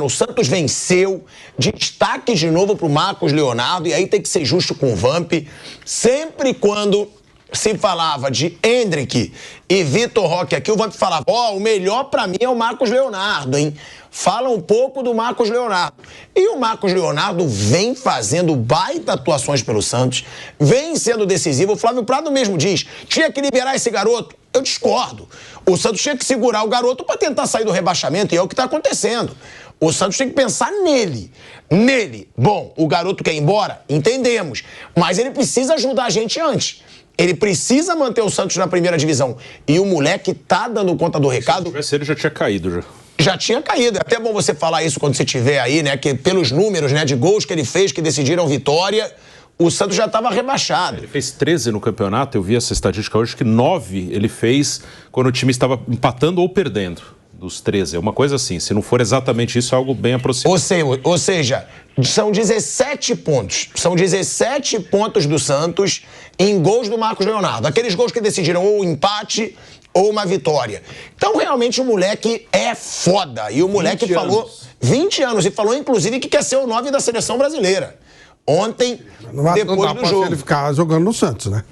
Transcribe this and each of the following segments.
O Santos venceu, destaque de novo para o Marcos Leonardo, e aí tem que ser justo com o Vamp. Sempre quando se falava de Endrick e Vitor Roque aqui, o Vamp falava, o melhor para mim é o Marcos Leonardo, hein? Fala um pouco do Marcos Leonardo. E o Marcos Leonardo vem fazendo baita atuações pelo Santos, vem sendo decisivo. O Flávio Prado mesmo diz, tinha que liberar esse garoto. Eu discordo. O Santos tinha que segurar o garoto para tentar sair do rebaixamento, e é o que está acontecendo. O Santos tem que pensar nele. Nele. Bom, o garoto quer ir embora? Entendemos. Mas ele precisa ajudar a gente antes. Ele precisa manter o Santos na primeira divisão. E o moleque tá dando conta do recado. Se tivesse ele, já tinha caído, já. Já tinha caído. É até bom você falar isso quando você tiver aí, né? Que pelos números, né, de gols que ele fez, que decidiram vitória, o Santos já estava rebaixado. Ele fez 13 no campeonato, eu vi essa estatística hoje, que 9 ele fez quando o time estava empatando ou perdendo. Dos 13, é uma coisa assim, se não for exatamente isso, é algo bem aproximado. Ou seja, são 17 pontos. São 17 pontos do Santos em gols do Marcos Leonardo. Aqueles gols que decidiram ou um empate ou uma vitória. Então, realmente, o moleque é foda. E o moleque falou 20 anos e falou, inclusive, que quer ser o 9 da seleção brasileira. Ontem, depois do jogo. Ele ficar jogando no Santos, né?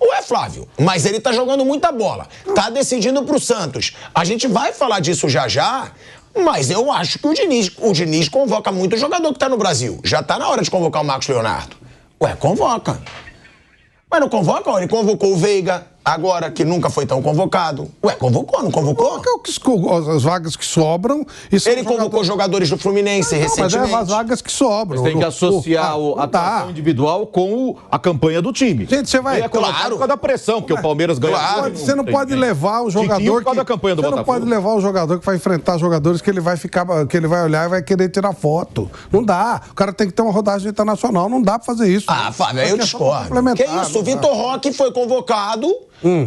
Ué, Flávio, mas ele tá jogando muita bola. Tá decidindo pro Santos. A gente vai falar disso já, mas eu acho que o Diniz convoca muito jogador que tá no Brasil. Já tá na hora de convocar o Marcos Leonardo. Ué, convoca. Mas não convoca? Ele convocou o Veiga, agora que nunca foi tão convocado. Ué, convocou, não convocou? As vagas que sobram... Ele convocou jogadores do Fluminense recentemente. Mas é as vagas que sobram. Mas tem que associar a atuação individual com a campanha do time. Gente, você vai... Por causa da pressão, porque o Palmeiras ganha. Claro. Você não pode levar o jogador por causa da campanha do Botafogo. Você não pode levar o jogador que vai enfrentar jogadores que ele vai ficar, que ele vai olhar e vai querer tirar foto. Não dá. O cara tem que ter uma rodagem internacional. Não dá pra fazer isso. Fábio, aí eu discordo. Que isso? O Vitor Roque foi convocado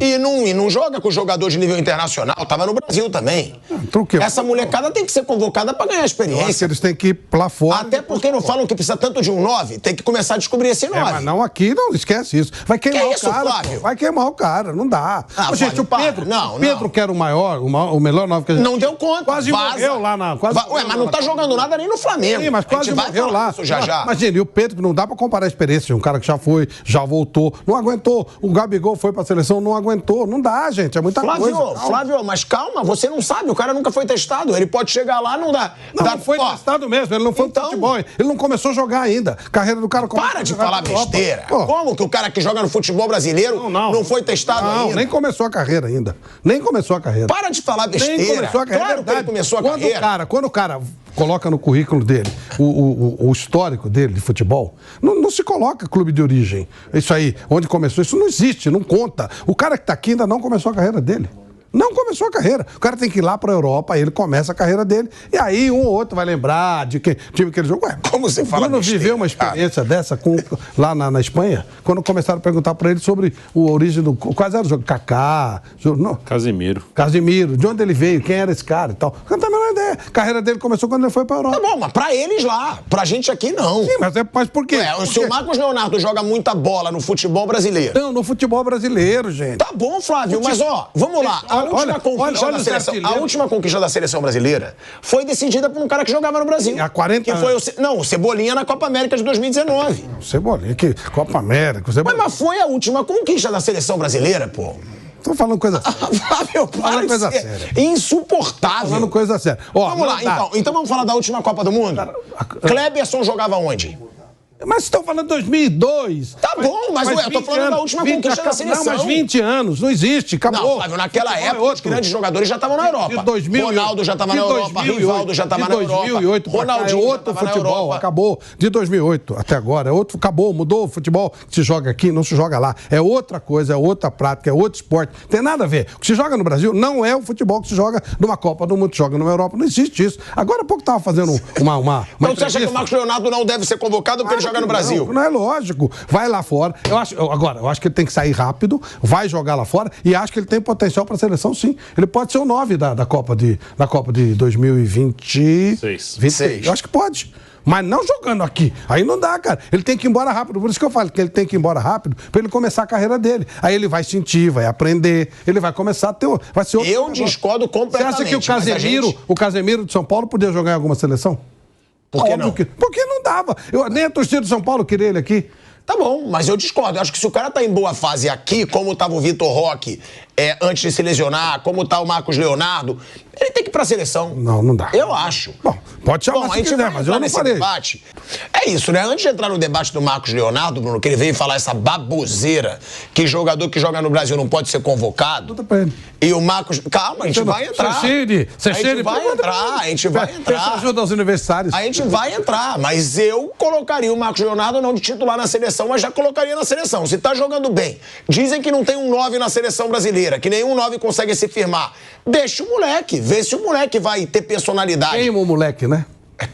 e não joga com jogador de nível internacional. Tava no Brasil também. Então, essa molecada tem que ser convocada pra ganhar experiência. Eu acho que eles têm que ir lá fora. Até porque não falam que precisa tanto de um 9. Tem que começar a descobrir esse 9. Mas não aqui, não esquece isso. Vai queimar o cara. Flávio? Vai queimar o cara. Não dá. Gente, Flávio, o Pedro que era o melhor 9 que a gente... Não deu conta. Quase morreu lá na... Mas não tá jogando nada nem no Flamengo. Sim, mas quase morreu lá. Já. Imagina, e o Pedro, que não dá pra comparar a experiência de um cara que já foi, já voltou, não aguentou. O Gabigol foi pra seleção, não aguentou. Não dá, gente, é muita coisa. Flávio, mas calma, você não sabe, o cara nunca foi testado. Ele pode chegar lá, não dá. Não foi testado mesmo, ele não foi pro futebol. Ele não começou a jogar ainda. A carreira do cara... Para de falar besteira. Como que o cara que joga no futebol brasileiro não foi testado ainda? Não, nem começou a carreira ainda. Nem começou a carreira. Para de falar besteira. Nem começou a carreira. Claro que ele começou a carreira. Quando o cara coloca no currículo dele o histórico dele de futebol, não se coloca clube de origem. Isso aí, onde começou, isso não existe, não conta. O cara que tá aqui ainda não começou a carreira dele. Não começou a carreira. O cara tem que ir lá pra Europa, aí ele começa a carreira dele, e aí um ou outro vai lembrar de que time que ele jogou. Ué, como você fala Bruno viveu uma experiência dessa lá na Espanha, quando começaram a perguntar pra ele sobre a origem do... Quais eram os jogos? Kaká... Casimiro. De onde ele veio? Quem era esse cara e tal. Não tem a menor ideia. A carreira dele começou quando ele foi pra Europa. Tá bom, mas pra eles lá. Pra gente aqui, não. Sim, mas por quê? Se o Marcos Leonardo joga muita bola no futebol brasileiro... Não, no futebol brasileiro, gente. Tá bom, Flávio, mas vamos lá. A última conquista da seleção brasileira foi decidida por um cara que jogava no Brasil. Há 40 anos. O Cebolinha na Copa América de 2019. Cebolinha, Copa América. Mas foi a última conquista da seleção brasileira, pô. Tô falando coisa séria. Flávio, para de ser insuportável. Falando coisa séria. Vamos lá, então vamos falar da última Copa do Mundo. Cleberson jogava onde? Mas estão falando de 2002. Tá bom, mas eu tô falando da última conquista da seleção. Não, mas 20 anos, não existe, acabou. Não, Flávio, naquela época os grandes jogadores já estavam na Europa. De 2000, Ronaldo já estava na Europa, Rivaldo já estava na Europa. De 2008 Ronaldinho é outro futebol, acabou. De 2008 até agora, é outro, acabou, mudou o futebol que se joga aqui, não se joga lá. É outra coisa, é outra prática, é outro esporte. Tem nada a ver. O que se joga no Brasil não é o futebol que se joga numa Copa do Mundo, que se joga numa Europa. Não existe isso. Agora há pouco estava fazendo uma então você acha que o Marcos Leonardo não deve ser convocado porque ele jogar no Brasil. Não é lógico. Vai lá fora. Eu acho que ele tem que sair rápido, vai jogar lá fora e acho que ele tem potencial para a seleção, sim. Ele pode ser o 9 da Copa de 2026. Eu acho que pode. Mas não jogando aqui. Aí não dá, cara. Ele tem que ir embora rápido. Por isso que eu falo que ele tem que ir embora rápido para ele começar a carreira dele. Aí ele vai sentir, vai aprender, ele vai começar a ter... Vai ser outro eu discordo completamente. Você acha que o Casemiro de São Paulo podia jogar em alguma seleção? Por que não? Porque não dava. Nem a torcida de São Paulo queria ele aqui. Tá bom, mas eu discordo. Eu acho que se o cara tá em boa fase aqui, como tava o Vitor Roque antes de se lesionar, como tá o Marcos Leonardo, ele tem que ir pra seleção. Não dá. Eu acho. Bom, pode chamar se quiser, mas eu não falei. Debate. É isso, né? Antes de entrar no debate do Marcos Leonardo, Bruno, que ele veio falar essa baboseira que jogador que joga no Brasil não pode ser convocado. Tudo pra ele. E o Marcos... Calma, a gente vai entrar. A gente vai entrar. Você ajuda aos universitários. A gente vai entrar, mas eu colocaria o Marcos Leonardo não de titular na seleção, mas já colocaria na seleção. Se tá jogando bem. Dizem que não tem um 9 na seleção brasileira, que nenhum 9 consegue se firmar. Deixa o moleque, vê se o moleque vai ter personalidade. Queima o moleque, né?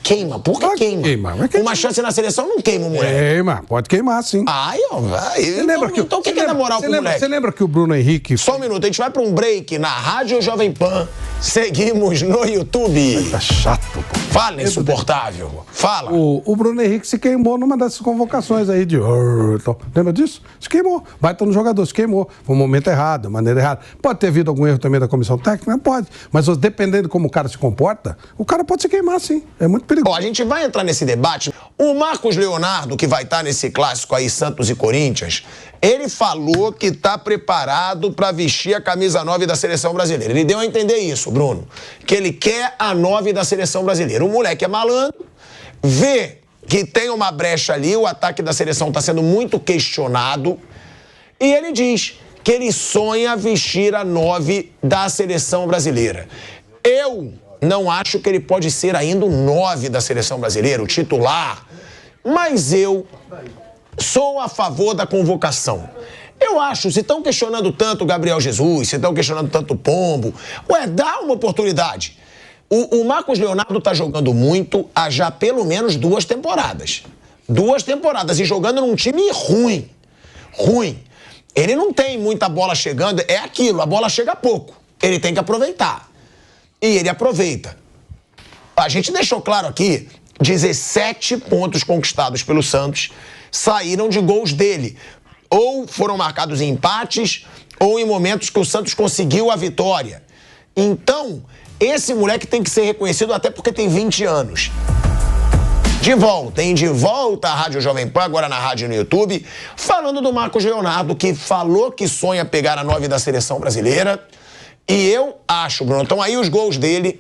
Queima? Por que queima? Uma chance na seleção não queima o moleque. Queima, pode queimar, sim. Ai, ó, então o que é dar moral pro moleque? Você lembra que o Bruno Henrique... Só um minuto, a gente vai pra um break na Rádio Jovem Pan. Seguimos no YouTube. Tá chato, pô. Fala, insuportável. Fala. O Bruno Henrique se queimou numa dessas convocações aí de... Lembra disso? Se queimou. Vai estar no jogador, se queimou. Foi um momento errado, maneira errada. Pode ter havido algum erro também da comissão técnica? Pode. Mas dependendo de como o cara se comporta, o cara pode se queimar, sim. É muito perigoso. A gente vai entrar nesse debate. O Marcos Leonardo, que vai estar nesse clássico aí, Santos e Corinthians, ele falou que está preparado para vestir a camisa 9 da seleção brasileira. Ele deu a entender isso, Bruno, que ele quer a 9 da seleção brasileira. O moleque é malandro, vê que tem uma brecha ali, o ataque da seleção está sendo muito questionado, e ele diz que ele sonha vestir a 9 da seleção brasileira. Eu não acho que ele pode ser ainda o 9 da seleção brasileira, o titular, mas eu sou a favor da convocação. Eu acho, se estão questionando tanto o Gabriel Jesus, se estão questionando tanto o Pombo, dá uma oportunidade. O Marcos Leonardo está jogando muito há já pelo menos 2 temporadas. 2 temporadas e jogando num time ruim. Ruim. Ele não tem muita bola chegando, é aquilo, a bola chega pouco. Ele tem que aproveitar. E ele aproveita. A gente deixou claro aqui, 17 pontos conquistados pelo Santos saíram de gols dele. Ou foram marcados em empates, ou em momentos que o Santos conseguiu a vitória. Então, esse moleque tem que ser reconhecido até porque tem 20 anos. De volta à Rádio Jovem Pan, agora na rádio e no YouTube, falando do Marcos Leonardo, que falou que sonha pegar a 9 da seleção brasileira. E eu acho, Bruno, estão aí os gols dele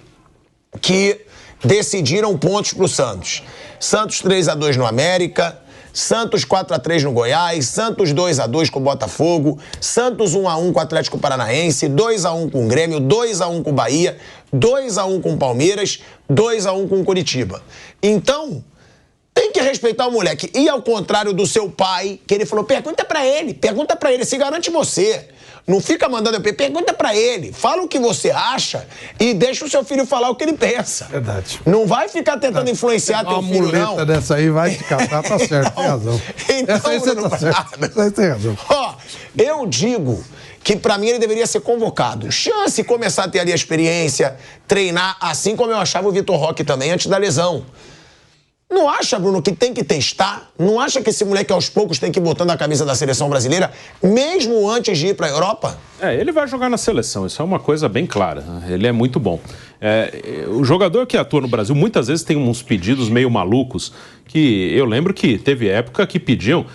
que decidiram pontos pro Santos. Santos 3-2 no América, Santos 4-3 no Goiás, Santos 2-2 com o Botafogo, Santos 1-1 com o Atlético Paranaense, 2-1 com o Grêmio, 2-1 com o Bahia, 2-1 com o Palmeiras, 2-1 com o Curitiba. Então, tem que respeitar o moleque. E ao contrário do seu pai, que ele falou, pergunta pra ele, se garante você. Não fica mandando, pergunta pra ele, fala o que você acha e deixa o seu filho falar o que ele pensa. Verdade. Não vai ficar tentando influenciar teu filho, não. Uma muleta dessa aí vai te catar, tá certo, tem razão. Então, essa aí você tá certo. Essa aí tem razão. Eu digo que pra mim ele deveria ser convocado. Chance de começar a ter ali a experiência, treinar, assim como eu achava o Vitor Roque também antes da lesão. Não acha, Bruno, que tem que testar? Não acha que esse moleque aos poucos tem que ir botando a camisa da seleção brasileira, mesmo antes de ir pra Europa? Ele vai jogar na seleção, isso é uma coisa bem clara. Ele é muito bom. O jogador que atua no Brasil muitas vezes tem uns pedidos meio malucos, que eu lembro que teve época que pediam,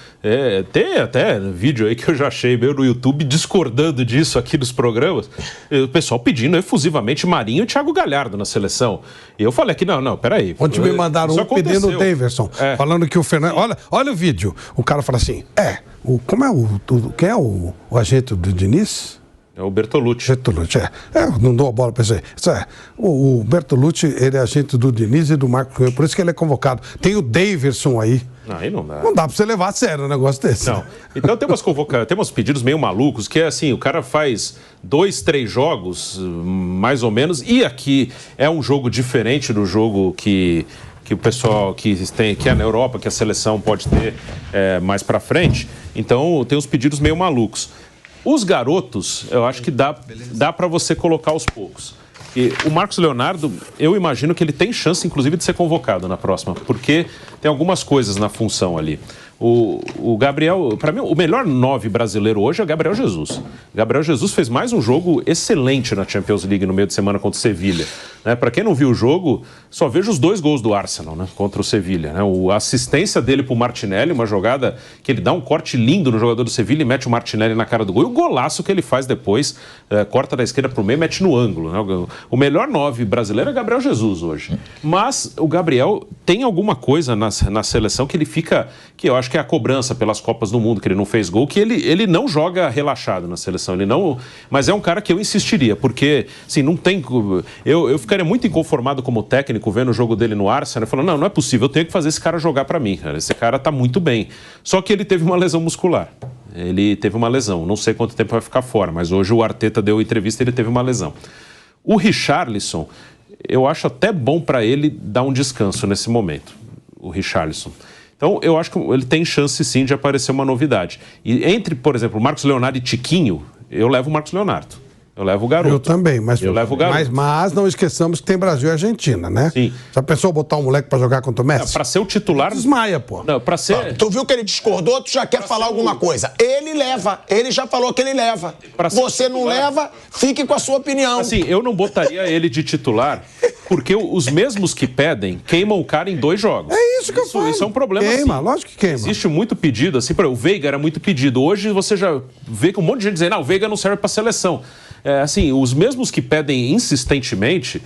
tem até vídeo aí que eu já achei meio no YouTube discordando disso aqui nos programas, o pessoal pedindo efusivamente Marinho e Thiago Galhardo na seleção. E eu falei aqui, não, peraí. Ontem me mandaram pedindo o Daverson, falando que o Fernando... Olha o vídeo, o cara fala assim, quem é o agente do Diniz? É o Bertolucci. Não dou a bola pra isso aí. O Bertolucci, ele é agente do Diniz e do Marco Cunha, por isso que ele é convocado. Tem o Daverson aí. Aí não dá. Não dá pra você levar a sério um negócio desse. Não. Então tem uns pedidos meio malucos, que é assim, o cara faz 2, 3 jogos, mais ou menos, e aqui é um jogo diferente do jogo que que o pessoal que é na Europa, que a seleção pode ter mais para frente. Então, tem uns pedidos meio malucos. Os garotos, eu acho que dá para você colocar aos poucos. E o Marcos Leonardo, eu imagino que ele tem chance, inclusive, de ser convocado na próxima, porque tem algumas coisas na função ali. O Gabriel, para mim, o melhor 9 brasileiro hoje é o Gabriel Jesus. Gabriel Jesus fez mais um jogo excelente na Champions League no meio de semana contra o Sevilha. Né? Para quem não viu o jogo, só vejo os 2 gols do Arsenal, né? Contra o Sevilha. Né? A assistência dele pro Martinelli, uma jogada que ele dá um corte lindo no jogador do Sevilha e mete o Martinelli na cara do gol. E o golaço que ele faz depois, corta da esquerda pro meio e mete no ângulo. Né? O melhor 9 brasileiro é Gabriel Jesus hoje. Mas o Gabriel tem alguma coisa na seleção que ele fica, que eu acho que é a cobrança pelas Copas do Mundo, que ele não fez gol, que ele não joga relaxado na seleção, mas é um cara que eu insistiria, porque, assim, não tem... Eu ficaria muito inconformado como técnico vendo o jogo dele no Arsenal, falando, não é possível, eu tenho que fazer esse cara jogar pra mim, cara. Esse cara tá muito bem. Só que ele teve uma lesão muscular. Ele teve uma lesão, não sei quanto tempo vai ficar fora, mas hoje o Arteta deu entrevista e ele teve uma lesão. O Richarlison, eu acho até bom pra ele dar um descanso nesse momento, o Richarlison. Então, eu acho que ele tem chance, sim, de aparecer uma novidade. E entre, por exemplo, Marcos Leonardo e Tiquinho, eu levo o Marcos Leonardo. Eu levo o garoto. Eu também, mas, eu levo o garoto. Mas não esqueçamos que tem Brasil e Argentina, né? Sim. Já pensou botar um moleque pra jogar contra o Messi? Para ser o titular... Desmaia, pô. Não, para ser... Tu viu que ele discordou, tu já quer falar alguma coisa. Ele leva, ele já falou que ele leva. Você não leva, fique com a sua opinião. Assim, eu não botaria ele de titular, porque os mesmos que pedem queimam o cara em 2 jogos. É isso que eu falo. Isso é um problema, queima, assim. Lógico que queima. Existe muito pedido, assim, o Veiga era muito pedido. Hoje você já vê que um monte de gente dizendo, o Veiga não serve pra seleção. Assim, os mesmos que pedem insistentemente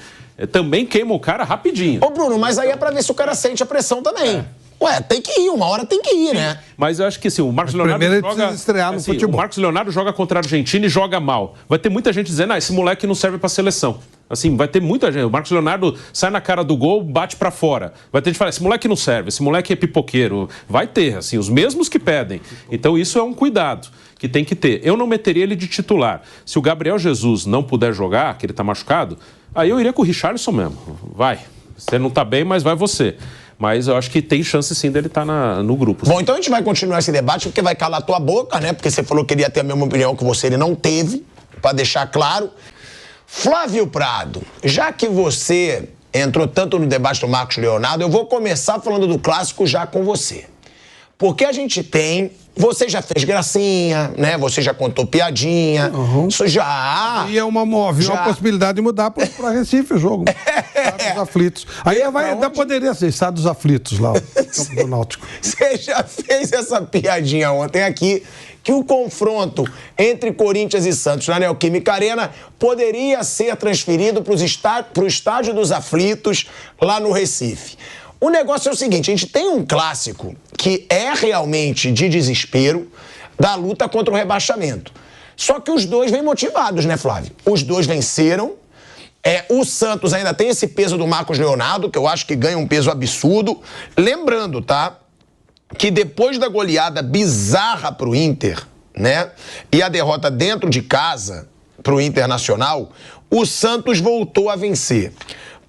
também queimam o cara rapidinho. Ô, Bruno, mas aí é pra ver se o cara sente a pressão também. Ué, tem que ir, uma hora tem que ir, né? Mas eu acho que assim, o Marcos Leonardo primeiro ele precisa estrear no futebol. O Marcos Leonardo joga contra a Argentina e joga mal. Vai ter muita gente dizendo, esse moleque não serve pra seleção. Assim, vai ter muita gente. O Marcos Leonardo sai na cara do gol, bate pra fora. Vai ter gente que fala, esse moleque não serve, esse moleque é pipoqueiro. Vai ter, assim, os mesmos que pedem. Então isso é um cuidado que tem que ter. Eu não meteria ele de titular. Se o Gabriel Jesus não puder jogar, que ele tá machucado, aí eu iria com o Richarlison mesmo. Vai. Você não tá bem, mas vai você. Mas eu acho que tem chance sim dele estar no grupo. Bom, então a gente vai continuar esse debate, porque vai calar tua boca, né? Porque você falou que queria ter a mesma opinião que você, ele não teve, pra deixar claro. Flávio Prado, já que você entrou tanto no debate do Marcos Leonardo, eu vou começar falando do clássico já com você. Porque a gente tem... Você já fez gracinha, né? Você já contou piadinha. Isso já... E é uma possibilidade de mudar para Recife o jogo. Estados Aflitos. Aí poderia ser Estados Aflitos lá, o campo do Náutico. Você já fez essa piadinha ontem aqui, que o confronto entre Corinthians e Santos na Neoquímica Arena poderia ser transferido para o Estádio dos Aflitos, lá no Recife. O negócio é o seguinte, a gente tem um clássico que é realmente de desespero da luta contra o rebaixamento. Só que os dois vêm motivados, né, Flávio? Os dois venceram. O Santos ainda tem esse peso do Marcos Leonardo, que eu acho que ganha um peso absurdo. Lembrando, tá, que depois da goleada bizarra pro Inter, né, e a derrota dentro de casa pro Internacional, o Santos voltou a vencer.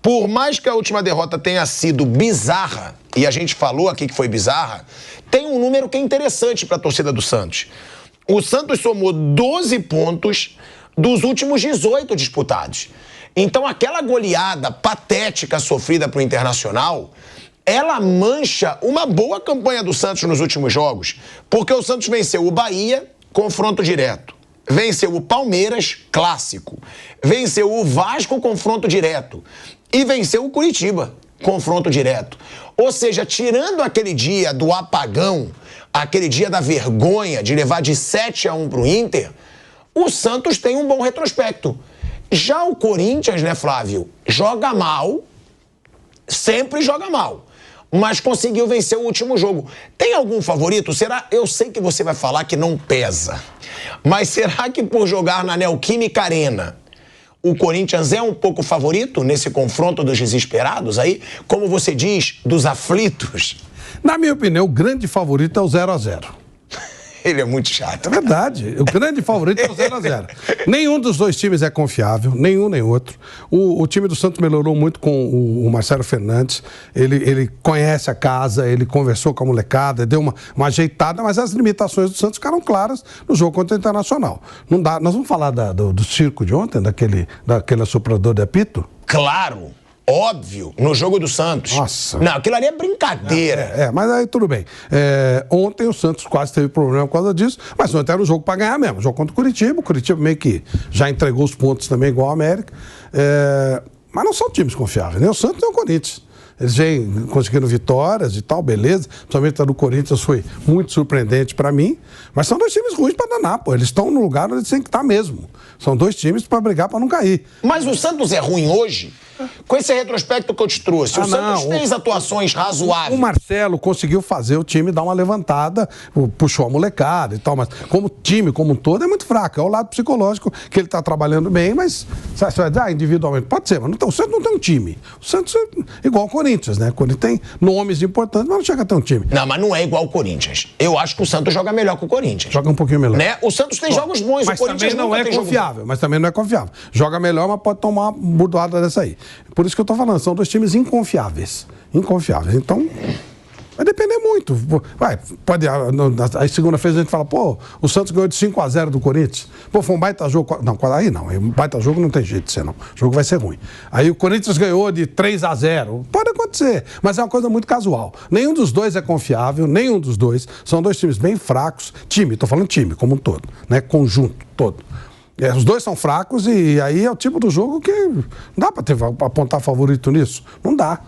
Por mais que a última derrota tenha sido bizarra, e a gente falou aqui que foi bizarra, tem um número que é interessante para a torcida do Santos. O Santos somou 12 pontos dos últimos 18 disputados. Então, aquela goleada patética sofrida para o Internacional, ela mancha uma boa campanha do Santos nos últimos jogos, porque o Santos venceu o Bahia, confronto direto. Venceu o Palmeiras, clássico. Venceu o Vasco, confronto direto. E venceu o Curitiba, confronto direto. Ou seja, tirando aquele dia do apagão, aquele dia da vergonha de levar de 7-1 pro Inter, o Santos tem um bom retrospecto. Já o Corinthians, né, Flávio, joga mal, sempre joga mal, mas conseguiu vencer o último jogo. Tem algum favorito? Será? Eu sei que você vai falar que não pesa, mas será que por jogar na Neoquímica Arena, o Corinthians é um pouco favorito nesse confronto dos desesperados aí? Como você diz, dos aflitos? Na minha opinião, o grande favorito é o 0-0. Ele é muito chato. É verdade. O grande favorito é o 0x0. Nenhum dos dois times é confiável, nenhum nem outro. O time do Santos melhorou muito com o Marcelo Fernandes. Ele conhece a casa, ele conversou com a molecada, deu uma ajeitada, mas as limitações do Santos ficaram claras no jogo contra o Internacional. Não dá. Nós vamos falar do circo de ontem, daquele assoprador de apito? Claro. Óbvio, no jogo do Santos. Nossa. Não, aquilo ali é brincadeira. Mas aí tudo bem. Ontem o Santos quase teve problema por causa disso, mas ontem era um jogo para ganhar mesmo. Jogo contra o Curitiba meio que já entregou os pontos também, igual ao América. Mas não são times confiáveis, nem o Santos nem o Corinthians. Eles vêm conseguindo vitórias e tal, beleza. Principalmente a do Corinthians foi muito surpreendente para mim. Mas são dois times ruins para danar, pô. Eles estão no lugar onde eles têm que estar mesmo. São dois times para brigar para não cair. Mas o Santos é ruim hoje? Com esse retrospecto que eu te trouxe, o Santos fez atuações razoáveis. O Marcelo conseguiu fazer o time dar uma levantada, puxou a molecada e tal, mas como time, como um todo, é muito fraco. É o lado psicológico que ele está trabalhando bem, mas você vai dizer, individualmente, pode ser, mas não, o Santos não tem um time. O Santos é igual ao Corinthians, né? O Corinthians tem nomes importantes, mas não chega a ter um time. Não, mas não é igual ao Corinthians. Eu acho que o Santos joga melhor que o Corinthians. Joga um pouquinho melhor. Né? O Santos tem jogos bons, mas o Corinthians também não é confiável. Mas também não é confiável. Joga melhor, mas pode tomar uma burdoada dessa aí. Por isso que eu tô falando, são dois times inconfiáveis. Inconfiáveis. Então, vai depender muito. Aí segunda-feira a gente fala, o Santos ganhou de 5-0 do Corinthians. Foi um baita jogo. Não, aí não. Um baita jogo não tem jeito de ser, não. O jogo vai ser ruim. Aí o Corinthians ganhou de 3-0. Pode acontecer, mas é uma coisa muito casual. Nenhum dos dois é confiável, nenhum dos dois. São dois times bem fracos. Tô falando time como um todo, né? Conjunto todo. Os dois são fracos e aí é o tipo do jogo que não dá para apontar favorito nisso. Não dá.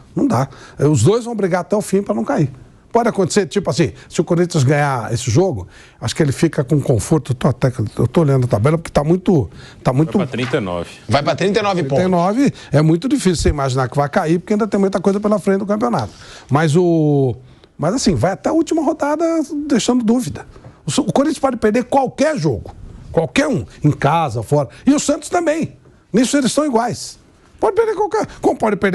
Os dois vão brigar até o fim para não cair. Pode acontecer, tipo assim, se o Corinthians ganhar esse jogo, acho que ele fica com conforto. Eu tô olhando a tabela porque tá muito... Vai para 39. Vai para 39 pontos. 39 é muito difícil você imaginar que vai cair, porque ainda tem muita coisa pela frente do campeonato. Mas assim, vai até a última rodada deixando dúvida. O Corinthians pode perder qualquer jogo. Qualquer um, em casa, fora. E o Santos também. Nisso eles são iguais. Pode perder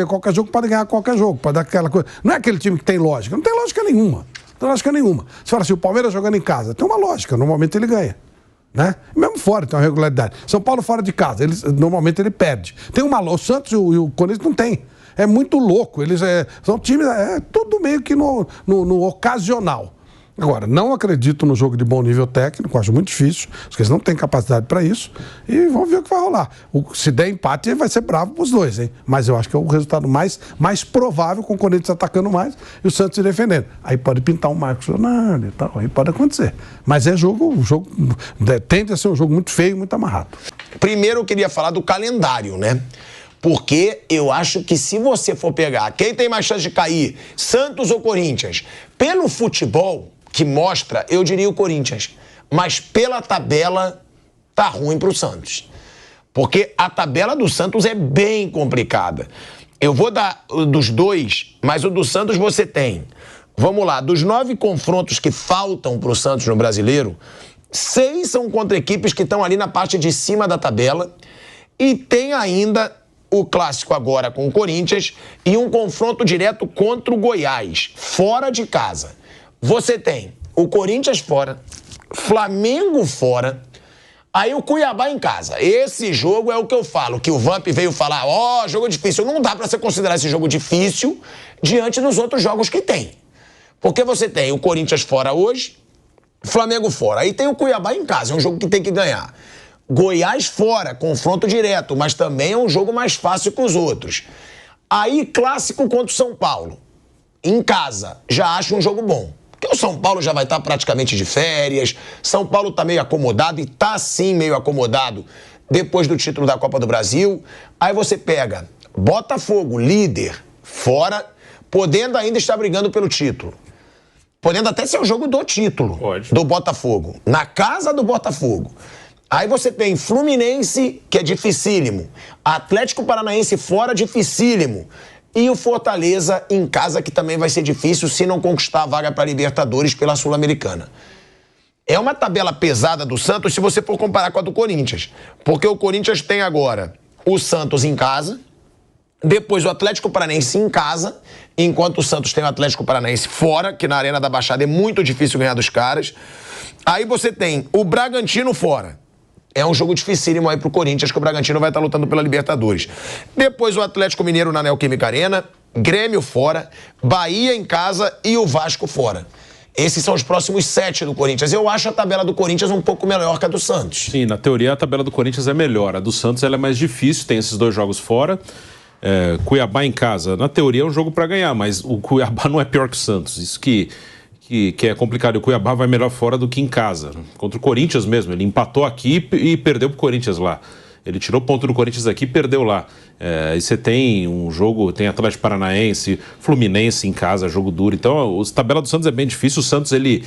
qualquer jogo, pode ganhar qualquer jogo. Pode dar aquela coisa. Não é aquele time que tem lógica. Não tem lógica nenhuma. Não tem lógica nenhuma. Você fala assim, o Palmeiras jogando em casa, tem uma lógica. Normalmente ele ganha. Né? Mesmo fora tem uma regularidade. São Paulo fora de casa, normalmente ele perde. Tem o Santos e o Corinthians não tem. É muito louco. Eles são times, tudo meio que no ocasional. Agora, não acredito no jogo de bom nível técnico, acho muito difícil, porque eles não têm capacidade para isso, e vamos ver o que vai rolar. Se der empate, vai ser bravo para os dois, hein? Mas eu acho que é o resultado mais provável, com o Corinthians atacando mais e o Santos se defendendo. Aí pode pintar um Marcos Leonardo e tal, aí pode acontecer. Mas o jogo tende a ser um jogo muito feio, muito amarrado. Primeiro eu queria falar do calendário, né? Porque eu acho que se você for pegar quem tem mais chance de cair, Santos ou Corinthians, pelo futebol que mostra, eu diria o Corinthians. Mas pela tabela, tá ruim pro Santos. Porque a tabela do Santos é bem complicada. Eu vou dar dos dois, mas o do Santos você tem. Vamos lá, dos 9 confrontos que faltam pro Santos no Brasileiro, 6 são contra equipes que estão ali na parte de cima da tabela. E tem ainda o clássico agora com o Corinthians e um confronto direto contra o Goiás, fora de casa. Você tem o Corinthians fora, Flamengo fora, aí o Cuiabá em casa. Esse jogo é o que eu falo, que o Vamp veio falar, jogo difícil. Não dá pra você considerar esse jogo difícil diante dos outros jogos que tem. Porque você tem o Corinthians fora hoje, Flamengo fora. Aí tem o Cuiabá em casa, é um jogo que tem que ganhar. Goiás fora, confronto direto, mas também é um jogo mais fácil que os outros. Aí, clássico contra o São Paulo. Em casa, já acho um jogo bom. Porque o São Paulo já vai estar praticamente de férias, São Paulo está meio acomodado e está sim meio acomodado depois do título da Copa do Brasil. Aí você pega Botafogo, líder, fora, podendo ainda estar brigando pelo título. Podendo até ser o jogo do título. Pode. Do Botafogo. Na casa do Botafogo. Aí você tem Fluminense, que é dificílimo. Atlético Paranaense fora, dificílimo. E o Fortaleza em casa, que também vai ser difícil se não conquistar a vaga para Libertadores pela Sul-Americana. É uma tabela pesada do Santos se você for comparar com a do Corinthians. Porque o Corinthians tem agora o Santos em casa, depois o Atlético Paranaense em casa enquanto o Santos tem o Atlético Paranaense fora, que na Arena da Baixada é muito difícil ganhar dos caras. Aí você tem o Bragantino fora. É um jogo dificílimo aí pro Corinthians, que o Bragantino vai estar lutando pela Libertadores. Depois o Atlético Mineiro na Neoquímica Arena, Grêmio fora, Bahia em casa e o Vasco fora. Esses são os próximos 7 do Corinthians. Eu acho a tabela do Corinthians um pouco melhor que a do Santos. Sim, na teoria a tabela do Corinthians é melhor. A do Santos ela é mais difícil, tem esses 2 jogos fora. Cuiabá em casa, na teoria é um jogo para ganhar, mas o Cuiabá não é pior que o Santos. Isso que é complicado. O Cuiabá vai melhor fora do que em casa. Contra o Corinthians mesmo. Ele empatou aqui e perdeu pro Corinthians lá. Ele tirou ponto do Corinthians aqui e perdeu lá. E você tem um jogo, tem Atlético Paranaense, Fluminense em casa, jogo duro. Então, a tabela do Santos é bem difícil. O Santos, ele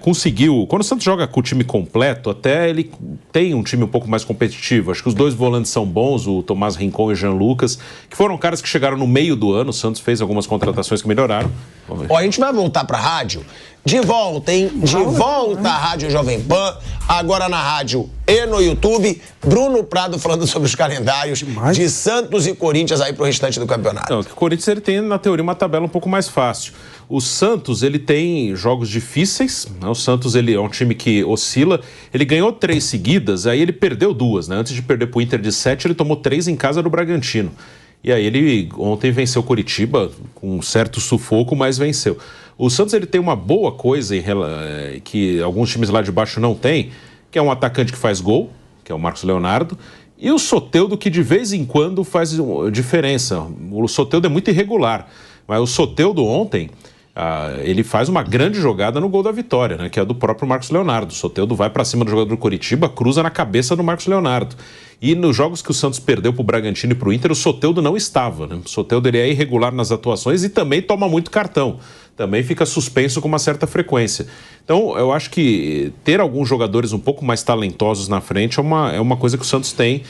conseguiu... Quando o Santos joga com o time completo, até ele tem um time um pouco mais competitivo. Acho que os 2 volantes são bons, o Tomás Rincon e o Jean Lucas, que foram caras que chegaram no meio do ano. O Santos fez algumas contratações que melhoraram. A gente vai voltar pra rádio. De volta, hein? De volta à Rádio Jovem Pan, agora na rádio e no YouTube. Bruno Prado falando sobre os calendários de Santos e Corinthians aí pro restante do campeonato. Não, o Corinthians ele tem, na teoria, uma tabela um pouco mais fácil. O Santos, ele tem jogos difíceis, né? O Santos, ele é um time que oscila. Ele ganhou 3 seguidas, aí ele perdeu 2, né? Antes de perder pro Inter de 7, ele tomou 3 em casa do Bragantino. E aí ele ontem venceu o Coritiba com um certo sufoco, mas venceu. O Santos ele tem uma boa coisa que alguns times lá de baixo não têm, que é um atacante que faz gol, que é o Marcos Leonardo, e o Soteldo, que de vez em quando faz diferença. O Soteldo é muito irregular, mas o Soteldo ontem... ele faz uma grande jogada no gol da vitória, né, que é do próprio Marcos Leonardo. O Soteldo vai para cima do jogador do Coritiba, cruza na cabeça do Marcos Leonardo. E nos jogos que o Santos perdeu para o Bragantino e para o Inter, o Soteldo não estava, né? O Soteldo ele é irregular nas atuações e também toma muito cartão. Também fica suspenso com uma certa frequência. Então, eu acho que ter alguns jogadores um pouco mais talentosos na frente é uma coisa que o Santos tem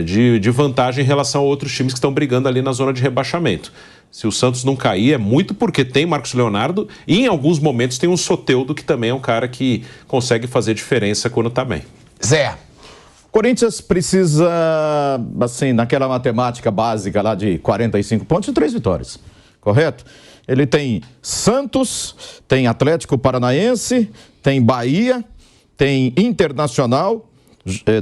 de vantagem em relação a outros times que estão brigando ali na zona de rebaixamento. Se o Santos não cair, é muito porque tem Marcos Leonardo e em alguns momentos tem um Soteldo, que também é um cara que consegue fazer diferença quando tá bem. Zé. Corinthians precisa, assim, naquela matemática básica lá de 45 pontos e 3 vitórias, correto? Ele tem Santos, tem Atlético Paranaense, tem Bahia, tem Internacional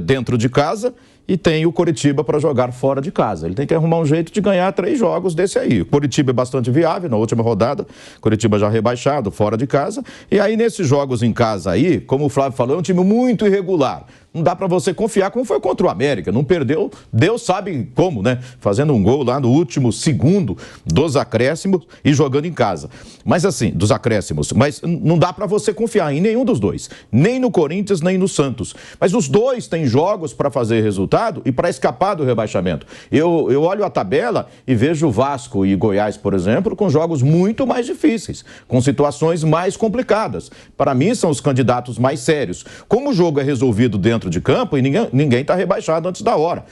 dentro de casa e tem o Coritiba para jogar fora de casa. Ele tem que arrumar um jeito de ganhar 3 jogos desse aí. O Coritiba é bastante viável na última rodada, Coritiba já rebaixado, fora de casa. E aí, nesses jogos em casa aí, como o Flávio falou, é um time muito irregular. Não dá para você confiar como foi contra o América. Não perdeu, Deus sabe como, né? Fazendo um gol lá no último segundo dos acréscimos e jogando em casa. Mas assim, dos acréscimos. Mas não dá para você confiar em nenhum dos dois. Nem no Corinthians, nem no Santos. Mas os dois têm jogos para fazer resultado e para escapar do rebaixamento. Eu olho a tabela e vejo o Vasco e Goiás, por exemplo, com jogos muito mais difíceis, com situações mais complicadas. Para mim, são os candidatos mais sérios. Como o jogo é resolvido dentro de campo e ninguém está rebaixado antes da hora.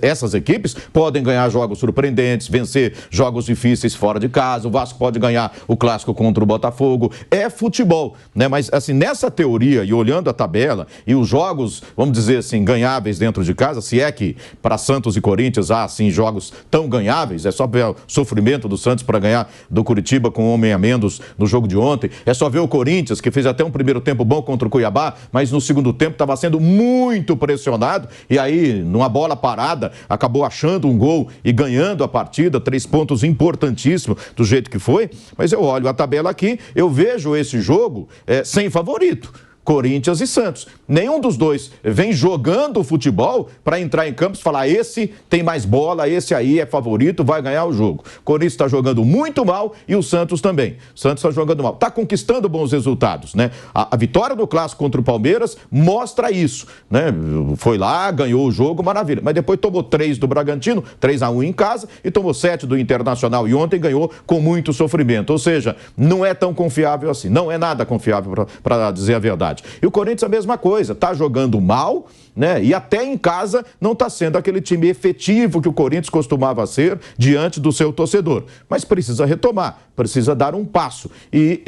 Essas equipes podem ganhar jogos surpreendentes, vencer jogos difíceis fora de casa. O Vasco pode ganhar o clássico contra o Botafogo. É futebol, né? Mas assim, nessa teoria e olhando a tabela e os jogos, vamos dizer assim, ganháveis dentro de casa, se é que para Santos e Corinthians há assim jogos tão ganháveis, é só ver o sofrimento do Santos para ganhar do Coritiba com um homem a menos no jogo de ontem. É só ver o Corinthians, que fez até um primeiro tempo bom contra o Cuiabá, mas no segundo tempo estava sendo muito pressionado e aí, numa bola parada, acabou achando um gol e ganhando a partida, 3 pontos importantíssimos do jeito que foi. Mas eu olho a tabela aqui, eu vejo esse jogo sem favorito. Corinthians e Santos. Nenhum dos dois vem jogando futebol para entrar em campo e falar: esse tem mais bola, esse aí é favorito, vai ganhar o jogo. O Corinthians está jogando muito mal e o Santos também. O Santos está jogando mal. Está conquistando bons resultados, né? A vitória do Clássico contra o Palmeiras mostra isso, né? Foi lá, ganhou o jogo, maravilha. Mas depois tomou 3 do Bragantino, 3-1 em casa, e tomou 7 do Internacional. E ontem ganhou com muito sofrimento. Ou seja, não é tão confiável assim. Não é nada confiável, para dizer a verdade. E o Corinthians a mesma coisa, está jogando mal, né? E até em casa não está sendo aquele time efetivo que o Corinthians costumava ser diante do seu torcedor. Mas precisa retomar, precisa dar um passo. E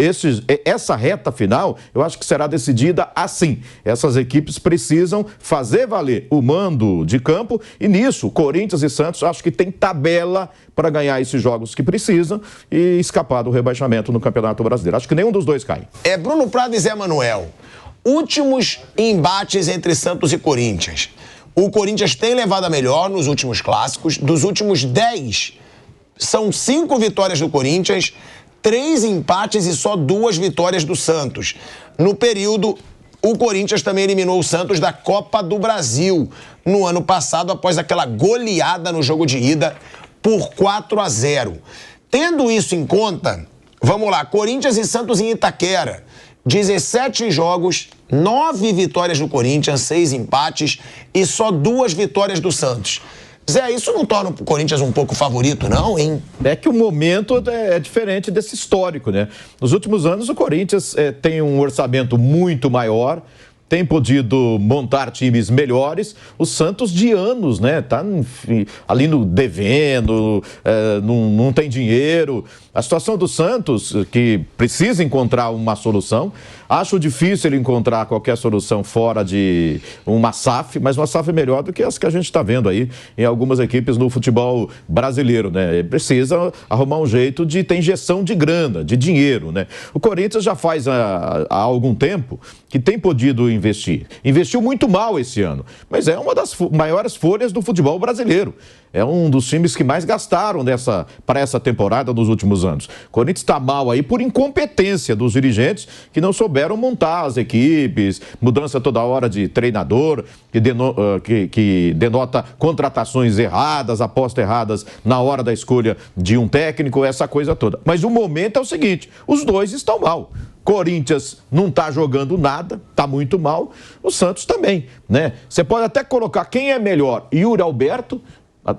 essa reta final, eu acho que será decidida assim. Essas equipes precisam fazer valer o mando de campo e nisso, Corinthians e Santos, acho que tem tabela para ganhar esses jogos que precisa e escapar do rebaixamento no Campeonato Brasileiro. Acho que nenhum dos dois cai. Bruno Prado e Zé Manuel. Últimos embates entre Santos e Corinthians. O Corinthians tem levado a melhor nos últimos clássicos. Dos últimos 10, são 5 vitórias do Corinthians, 3 empates e só 2 vitórias do Santos. No período, o Corinthians também eliminou o Santos da Copa do Brasil no ano passado, após aquela goleada no jogo de ida por 4-0. Tendo isso em conta, vamos lá, Corinthians e Santos em Itaquera. 17 jogos, 9 vitórias do Corinthians, 6 empates e só 2 vitórias do Santos. Zé, isso não torna o Corinthians um pouco favorito, não, hein? É que o momento é diferente desse histórico, né? Nos últimos anos, o Corinthians tem um orçamento muito maior, tem podido montar times melhores. O Santos de anos, né? Tá ali no devendo, não tem dinheiro. A situação do Santos, que precisa encontrar uma solução. Acho difícil ele encontrar qualquer solução fora de uma SAF, mas uma SAF melhor do que as que a gente está vendo aí em algumas equipes no futebol brasileiro, né? Ele precisa arrumar um jeito de ter injeção de grana, de dinheiro, né? O Corinthians já faz há algum tempo que tem podido investir. Investiu muito mal esse ano, mas é uma das maiores folhas do futebol brasileiro. É um dos times que mais gastaram para essa temporada nos últimos anos. O Corinthians está mal aí por incompetência dos dirigentes que não souberam montar as equipes, mudança toda hora de treinador, que denota contratações erradas, apostas erradas na hora da escolha de um técnico, essa coisa toda. Mas o momento é o seguinte, os dois estão mal. Corinthians não está jogando nada, está muito mal. O Santos também, né? Você pode até colocar quem é melhor, Yuri Alberto.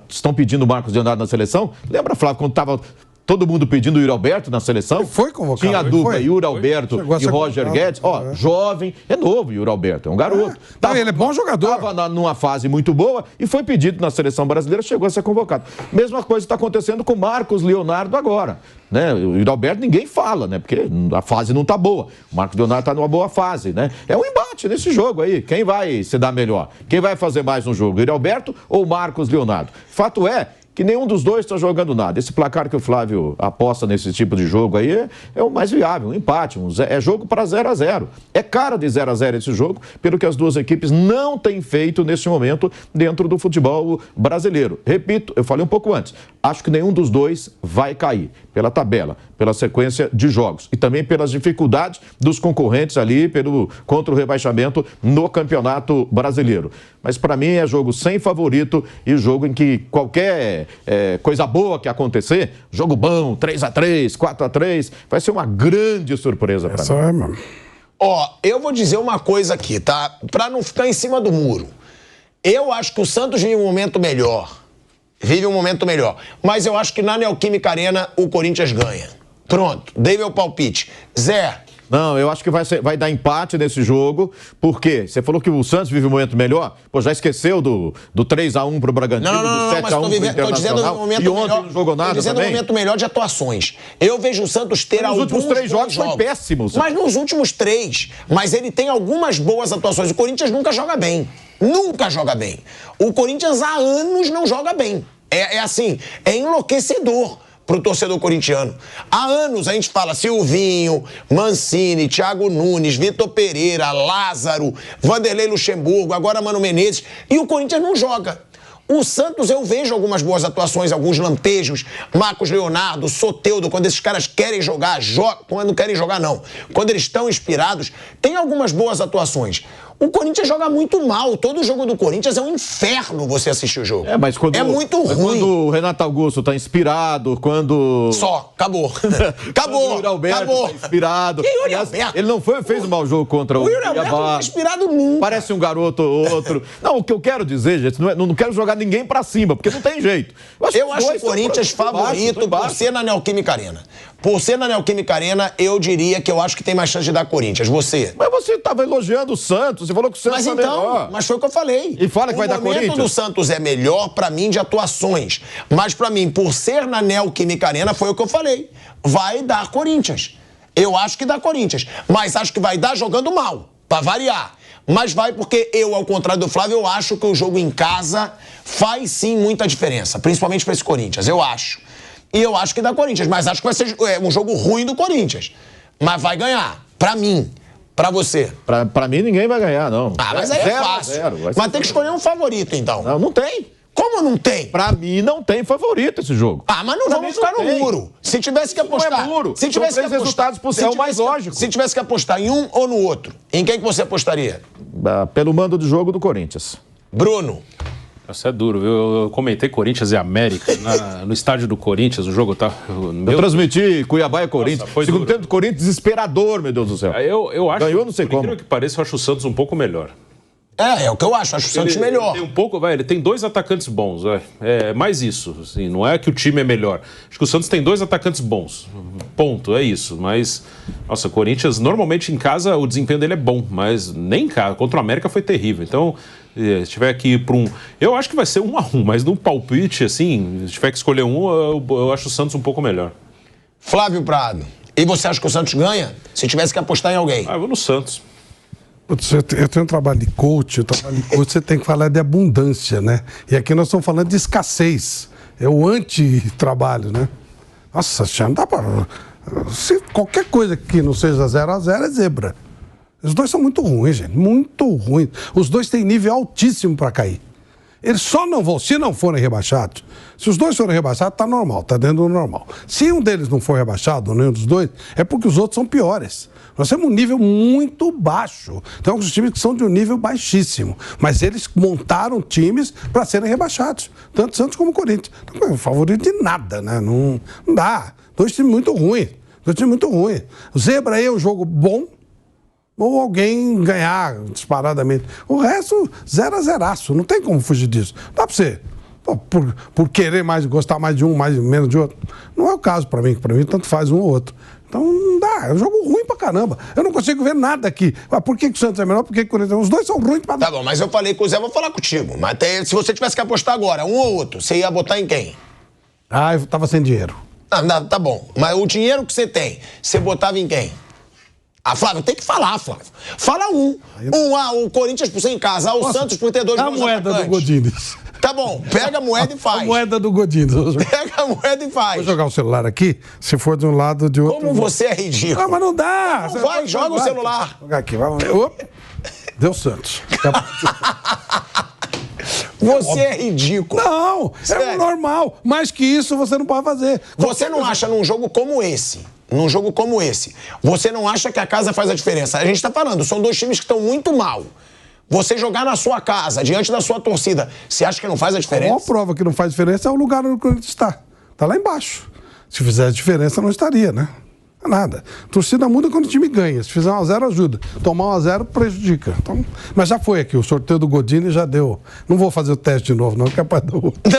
Estão pedindo o Marcos Leonardo na seleção. Lembra, Flávio, quando estava todo mundo pedindo o Yuri Alberto na seleção? Ele foi convocado. Tinha a dupla Yuri Alberto e Roger Guedes. Ó, jovem, é novo Yuri Alberto, é um garoto. Ele é bom jogador. Estava numa fase muito boa e foi pedido na seleção brasileira, chegou a ser convocado. Mesma coisa está acontecendo com o Marcos Leonardo agora. Né? O Yuri Alberto ninguém fala, né? Porque a fase não está boa. O Marcos Leonardo está numa boa fase, né? É um embate nesse jogo aí. Quem vai se dar melhor? Quem vai fazer mais no jogo? Yuri Alberto ou Marcos Leonardo? Fato é que nenhum dos dois está jogando nada. Esse placar que o Flávio aposta nesse tipo de jogo aí é o mais viável, um empate, é jogo para 0-0. É cara de 0-0 esse jogo, pelo que as duas equipes não têm feito nesse momento dentro do futebol brasileiro. Repito, eu falei um pouco antes, acho que nenhum dos dois vai cair pela tabela, pela sequência de jogos e também pelas dificuldades dos concorrentes ali contra o rebaixamento no Campeonato Brasileiro. Mas para mim é jogo sem favorito e jogo em que qualquer coisa boa que acontecer, jogo bom, 3-3, 4-3, vai ser uma grande surpresa para mim. Ó, eu vou dizer uma coisa aqui, tá? Para não ficar em cima do muro. Eu acho que o Santos vive um momento melhor. Mas eu acho que na Neoquímica Arena o Corinthians ganha. Pronto, dei meu palpite. Zé. Não, eu acho que vai dar empate nesse jogo, porque você falou que o Santos vive um momento melhor, pô, já esqueceu do 3-1 pro Bragantino, do 7-1 pro Internacional, tô dizendo no momento e ontem melhor, não jogou nada também? Tô dizendo no momento melhor de atuações. Eu vejo o Santos ter alguns últimos 3 jogos foi péssimo. Mas nos últimos 3, mas ele tem algumas boas atuações. O Corinthians nunca joga bem. Nunca joga bem. O Corinthians há anos não joga bem. É enlouquecedor pro torcedor corintiano. Há anos a gente fala Silvinho, Mancini, Thiago Nunes, Vitor Pereira, Lázaro, Vanderlei Luxemburgo, agora Mano Menezes, e o Corinthians não joga. O Santos, eu vejo algumas boas atuações, alguns lampejos, Marcos Leonardo, Soteldo, quando esses caras querem jogar, quando não querem jogar não, quando eles estão inspirados, tem algumas boas atuações. O Corinthians joga muito mal. Todo jogo do Corinthians é um inferno você assistir o jogo. Mas é muito ruim. Quando o Renato Augusto tá inspirado, quando... Só, acabou. Acabou. O Yuri Alberto tá inspirado. E Yuri Alberto? Ele não fez um mau jogo contra o Yuri Alberto não tá inspirado nunca. Parece um garoto ou outro. Não, o que eu quero dizer, gente, não quero jogar ninguém pra cima, porque não tem jeito. Eu acho o Corinthians favorito por ser na Neoquímica Arena. Por ser na Neoquímica Arena, eu diria que eu acho que tem mais chance de dar Corinthians. Você? Mas você estava elogiando o Santos, você falou que o Santos é melhor. Mas foi o que eu falei. E fala que vai dar Corinthians? O momento do Santos é melhor, pra mim, de atuações. Mas pra mim, por ser na Neoquímica Arena, foi o que eu falei. Vai dar Corinthians. Eu acho que dá Corinthians. Mas acho que vai dar jogando mal, pra variar. Mas vai porque eu, ao contrário do Flávio, eu acho que o jogo em casa faz sim muita diferença, principalmente para esse Corinthians, eu acho. E eu acho que dá Corinthians, mas acho que vai ser um jogo ruim do Corinthians. Mas vai ganhar, pra mim, pra você. Pra mim ninguém vai ganhar, não. Ah, mas aí é fácil. Mas tem que escolher um favorito, então. Não tem. Como não tem? Pra mim não tem favorito esse jogo. Ah, mas não vamos ficar no muro. Se tivesse que apostar... Não é muro. Se tivesse São 3 resultados possíveis, é o mais lógico. Se tivesse que apostar em um ou no outro, em quem que você apostaria? Pelo mando de jogo do Corinthians. Bruno. Isso é duro, viu? Eu comentei Corinthians e América no estádio do Corinthians, o jogo tá... Eu transmiti Cuiabá e Corinthians. Segundo tempo do Corinthians, desesperador, meu Deus do céu. Eu acho, ganhou não sei como. Por incrível que pareça, eu acho o Santos um pouco melhor. É o que eu acho o Santos melhor. Ele tem 2 atacantes bons, é mais isso, assim, não é que o time é melhor. Acho que o Santos tem 2 atacantes bons, ponto, é isso. Mas, nossa, o Corinthians, normalmente em casa o desempenho dele é bom, mas nem em casa, contra o América foi terrível. Então, se tiver que ir para um... Eu acho que vai ser 1-1, mas num palpite, assim, se tiver que escolher eu acho o Santos um pouco melhor. Flávio Prado, e você acha que o Santos ganha? Se tivesse que apostar em alguém? Eu vou no Santos. Eu tenho um trabalho de coach, você tem que falar de abundância, né? E aqui nós estamos falando de escassez. É o anti-trabalho, né? Nossa, já não dá pra... qualquer coisa que não seja 0-0 é zebra. Os dois são muito ruins, gente. Muito ruins. Os dois têm nível altíssimo para cair. Eles só não vão, se não forem rebaixados, se os dois forem rebaixados, tá normal, tá dentro do normal. Se um deles não for rebaixado, nenhum dos dois, é porque os outros são piores. Nós temos um nível muito baixo. Tem alguns times que são de um nível baixíssimo. Mas eles montaram times para serem rebaixados. Tanto Santos como Corinthians. Não é favorito de nada, né? Não dá. Dois times muito ruins. O Zebra aí é um jogo bom, ou alguém ganhar disparadamente. O resto, 0-0. Não tem como fugir disso. Dá pra você, por querer mais, gostar mais de um, menos de outro. Não é o caso pra mim, tanto faz um ou outro. Então não dá, é um jogo ruim pra caramba. Eu não consigo ver nada aqui. Por que o Santos é melhor? Por que o Corinthians? Os dois são ruins pra... Tá bom, mas eu falei com o Zé, vou falar contigo. Mas se você tivesse que apostar agora, um ou outro, você ia botar em quem? Eu tava sem dinheiro. Tá bom, mas o dinheiro que você tem, você botava em quem? Flávio, tem que falar, Flávio. Fala um. O Corinthians por ser em casa, o Santos por ter 2 bons atacantes. A moeda do Godinez. Tá bom, pega a moeda e faz. A moeda do Godinez. Pega a moeda e faz. Vou jogar o celular aqui, se for de um lado ou de outro. Como você é ridículo. Mas não dá. Não vai, joga o celular. Vou jogar aqui, vamos ver. Opa. Deu Santos. Você é ridículo. Não, sério. É normal. Mais que isso você não pode fazer. Você não acha num jogo como esse, você não acha que a casa faz a diferença? A gente tá falando, são 2 times que estão muito mal. Você jogar na sua casa, diante da sua torcida, você acha que não faz a diferença? A maior prova que não faz diferença é o lugar onde o Corinthians está. Está lá embaixo. Se fizesse diferença, não estaria, né? Nada. Torcida muda quando o time ganha. Se fizer 1-0, ajuda. Tomar 1-0 prejudica. Então, mas já foi aqui. O sorteio do Godinez já deu. Não vou fazer o teste de novo, não, que é capaz do...